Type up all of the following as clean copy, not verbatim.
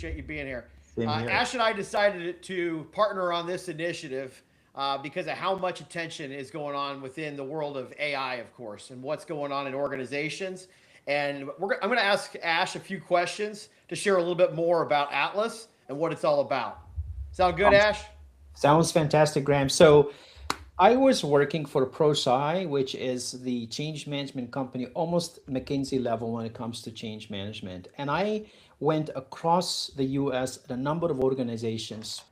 appreciate you being here. Same here. Ash and I decided to partner on this initiative because of how much attention is going on within the world of AI, of course, and what's going on in organizations. And I'm going to ask Ash a few questions to share a little bit more about Atlas and what it's all about. Sound good, Sounds Ash? sounds fantastic, Graham. So I was working for ProSci, which is the change management company, almost McKinsey level when it comes to change management. And I went across the US at a number of organizations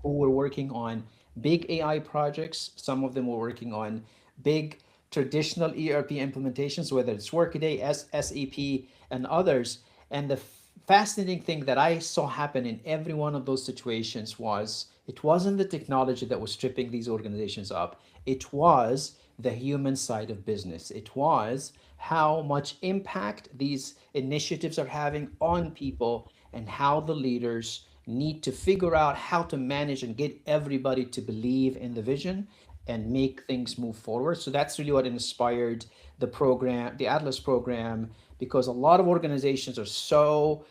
who were working on big AI projects. Some of them were working on big traditional ERP implementations, whether it's Workday, SAP, and others. And the fascinating thing that I saw happen in every one of those situations was it wasn't the technology that was stripping these organizations up, it was the human side of business. It was how much impact these initiatives are having on people and how the leaders need to figure out how to manage and get everybody to believe in the vision and make things move forward. So that's really what inspired the program, the Atlas program, because a lot of organizations are so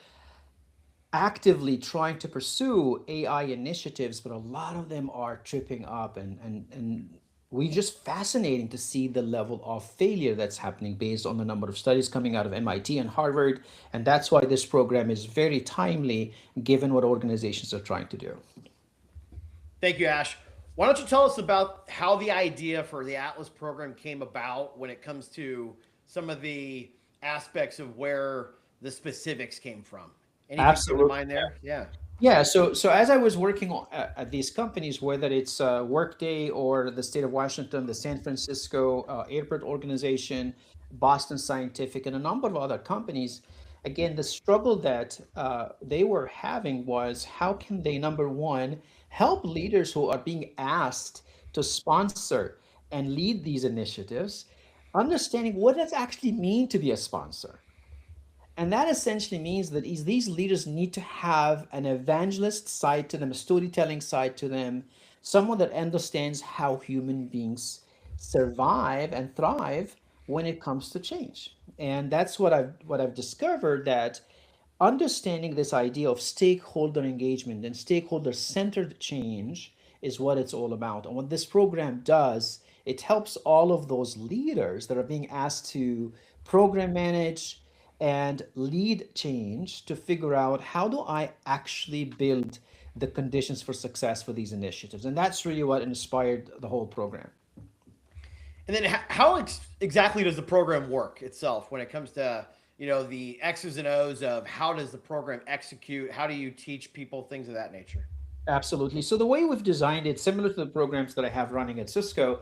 actively trying to pursue AI initiatives, but a lot of them are tripping up and we just fascinating to see the level of failure that's happening based on the number of studies coming out of MIT and Harvard. And that's why this program is very timely given what organizations are trying to do. Thank you, Ash. Why don't you tell us about how the idea for the Atlas program came about when it comes to some of the aspects of where the specifics came from? Anything come to Absolutely. mind there? Yeah. Yeah, so as I was working at these companies, whether it's Workday or the state of Washington, the San Francisco Airport Organization, Boston Scientific, and a number of other companies, again, the struggle that they were having was how can they, number one, help leaders who are being asked to sponsor and lead these initiatives, understanding what does it actually mean to be a sponsor. And that essentially means that these leaders need to have an evangelist side to them, a storytelling side to them, someone that understands how human beings survive and thrive when it comes to change. And that's what I've discovered, that understanding this idea of stakeholder engagement and stakeholder centered change is what it's all about. And what this program does, it helps all of those leaders that are being asked to program manage and lead change to figure out how do I actually build the conditions for success for these initiatives. And that's really what inspired the whole program. And then how exactly does the program work itself when it comes to the X's and O's of how does the program execute? How do you teach people things of that nature? Absolutely. So the way we've designed it, similar to the programs that I have running at Cisco,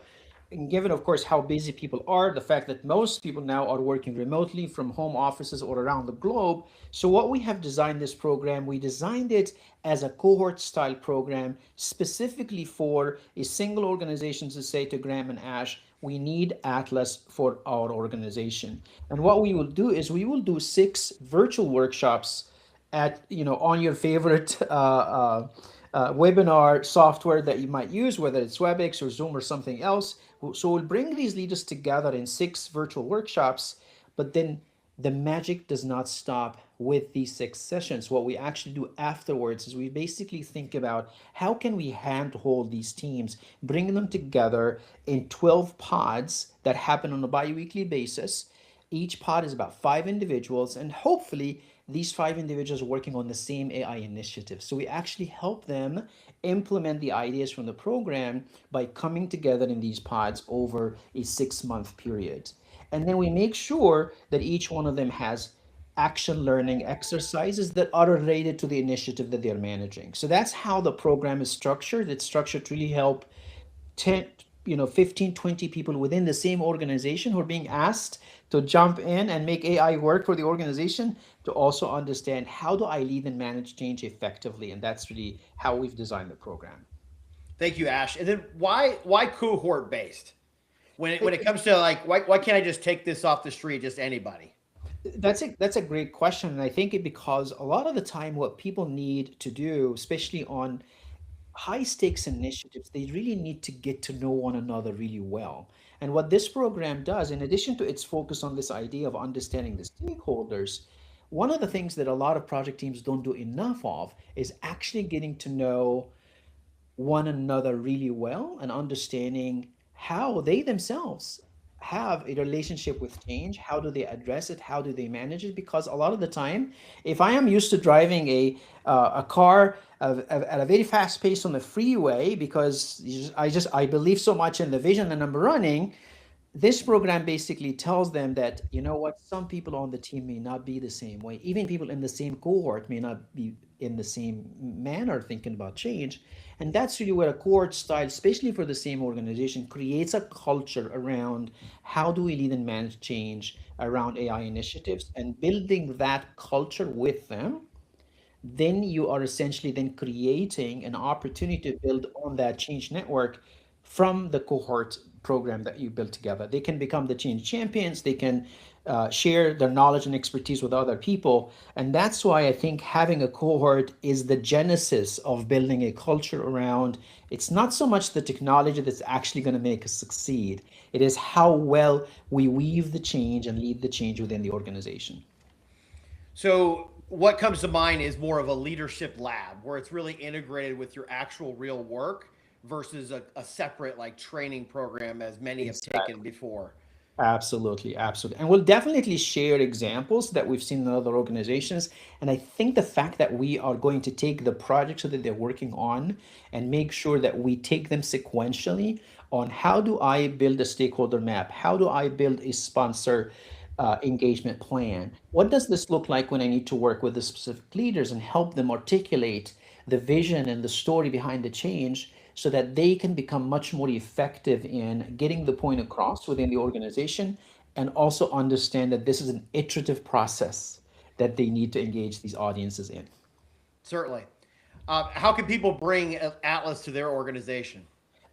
and given, of course, how busy people are, the fact that most people now are working remotely from home offices or around the globe. So what we have designed this program, we designed it as a cohort style program specifically for a single organization to say to Graham and Ash, we need Atlas for our organization. And what we will do is we will do 6 virtual workshops at on your favorite webinar software that you might use, whether it's WebEx or Zoom or something else. So we'll bring these leaders together in 6 virtual workshops, but then the magic does not stop with these 6 sessions. What we actually do afterwards is we basically think about how can we handhold these teams, bring them together in 12 pods that happen on a bi-weekly basis. Each pod is about 5 individuals, and hopefully these 5 individuals are working on the same AI initiative. So we actually help them implement the ideas from the program by coming together in these pods over a 6 month period. And then we make sure that each one of them has action learning exercises that are related to the initiative that they're managing. So that's how the program is structured. It's structured to really help 10, 15, 20 people within the same organization who are being asked to jump in and make AI work for the organization to also understand how do I lead and manage change effectively. And that's really how we've designed the program. Thank you, Ash. And then why cohort based? When it comes to like why can't I just take this off the street, just anybody? That's a great question, and I think it because a lot of the time what people need to do, especially on high stakes initiatives, they really need to get to know one another really well. And what this program does, in addition to its focus on this idea of understanding the stakeholders, one of the things that a lot of project teams don't do enough of is actually getting to know one another really well and understanding how they themselves have a relationship with change. How do they address it? How do they manage it? Because a lot of the time, if I am used to driving a car at a very fast pace on the freeway because I believe so much in the vision and I'm running, this program basically tells them that, you know what, some people on the team may not be the same way. Even people in the same cohort may not be in the same manner thinking about change. And that's really where a cohort style, especially for the same organization, creates a culture around how do we lead and manage change around AI initiatives and building that culture with them. Then you are essentially then creating an opportunity to build on that change network from the cohort program that you built together. They can become the change champions. They can share their knowledge and expertise with other people. And that's why I think having a cohort is the genesis of building a culture around. It's not so much the technology that's actually going to make us succeed, it is how well we weave the change and lead the change within the organization. So what comes to mind is more of a leadership lab where it's really integrated with your actual real work versus a separate like training program as many have taken Exactly. before. Absolutely, absolutely. And we'll definitely share examples that we've seen in other organizations. And I think the fact that we are going to take the projects that they're working on and make sure that we take them sequentially on how do I build a stakeholder map? How do I build a sponsor engagement plan? What does this look like when I need to work with the specific leaders and help them articulate the vision and the story behind the change so that they can become much more effective in getting the point across within the organization and also understand that this is an iterative process that they need to engage these audiences in. Certainly. How can people bring Atlas to their organization?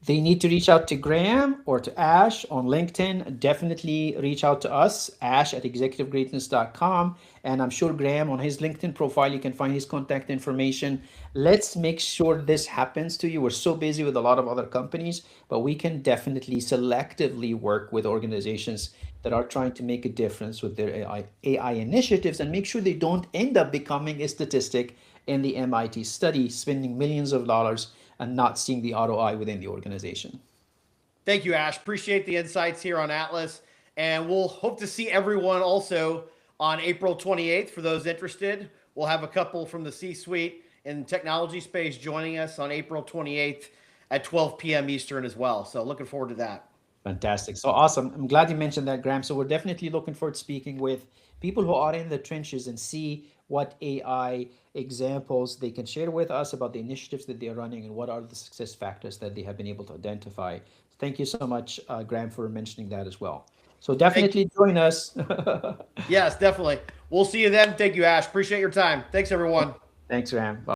They need to reach out to Graham or to Ash on LinkedIn. Definitely reach out to us, Ash at executivegreatness.com. And I'm sure Graham on his LinkedIn profile, you can find his contact information. Let's make sure this happens to you. We're so busy with a lot of other companies, but we can definitely selectively work with organizations that are trying to make a difference with their AI initiatives and make sure they don't end up becoming a statistic in the MIT study, spending millions of dollars and not seeing the ROI within the organization. Thank you, Ash. Appreciate the insights here on Atlas. And we'll hope to see everyone also on April 28th for those interested. We'll have a couple from the C suite in technology space joining us on April 28th at 12 p.m. Eastern as well. So looking forward to that. Fantastic. So awesome. I'm glad you mentioned that, Graham. So we're definitely looking forward to speaking with people who are in the trenches and see what AI examples they can share with us about the initiatives that they're running and what are the success factors that they have been able to identify. Thank you so much, Graham, for mentioning that as well. So Thank definitely join us. Yes, definitely. We'll see you then. Thank you, Ash. Appreciate your time. Thanks, everyone. Thanks, Graham. Bye.